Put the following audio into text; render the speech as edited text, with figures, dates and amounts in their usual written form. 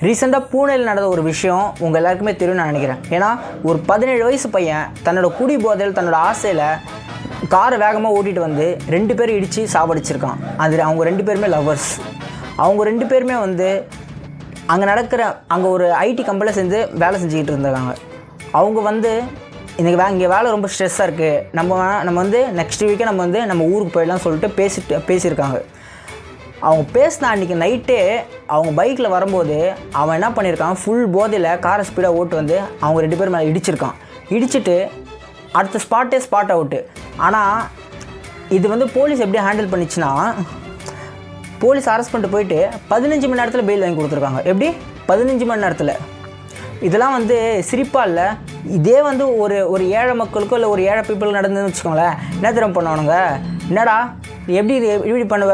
ரீசெண்டாக பூனேயில் நடந்த ஒரு விஷயம் உங்கள் எல்லாருக்குமே தெரியும் நான் நினைக்கிறேன். ஏன்னா ஒரு 17 வயசு பையன் தன்னோட குடி போதையில் தன்னோட ஆசையில் காரை வேகமாக ஓட்டிகிட்டு வந்து 2 பேரும் இடித்து சாவடிச்சிருக்கான். அது அவங்க 2 பேருமே லவ்வர்ஸ். அவங்க 2 பேருமே வந்து அங்கே ஒரு ஐடி கம்பெனியில் சேர்ந்து வேலை செஞ்சுக்கிட்டு இருந்தாங்க. அவங்க வந்து இங்கே வேலை ரொம்ப ஸ்ட்ரெஸ்ஸாக இருக்குது, நம்ம வந்து நெக்ஸ்ட் வீக்கே நம்ம ஊருக்கு போயிடலாம் சொல்லிட்டு பேசியிருக்காங்க. அவங்க பேசின அன்றைக்கி நைட்டே அவங்க பைக்கில் வரும்போது அவன் என்ன பண்ணியிருக்கான், ஃபுல் போதையில் காரை ஸ்பீடாக ஓட்டு வந்து அவங்க 2 பேர் மேலே இடிச்சிருக்கான். இடிச்சிட்டு அடுத்த ஸ்பாட் அவுட்டு. ஆனால் இது வந்து போலீஸ் எப்படி ஹேண்டில் பண்ணிச்சுன்னா, போலீஸ் அரெஸ்ட் பண்ணிட்டு போயிட்டு 15 மணி நேரத்தில் பெயில் வாங்கி கொடுத்துருக்காங்க. எப்படி 15 மணி நேரத்தில்? இதெல்லாம் வந்து சிரிப்பாக இல்லை. இதே வந்து ஒரு ஏழை மக்களுக்கோ இல்லை ஒரு ஏழை பீப்புளுக்கு நடந்ததுன்னு வச்சுக்கோங்களேன், என்ன தெரியும் பண்ணுவானுங்க, என்னடா எப்படி பண்ணுவ,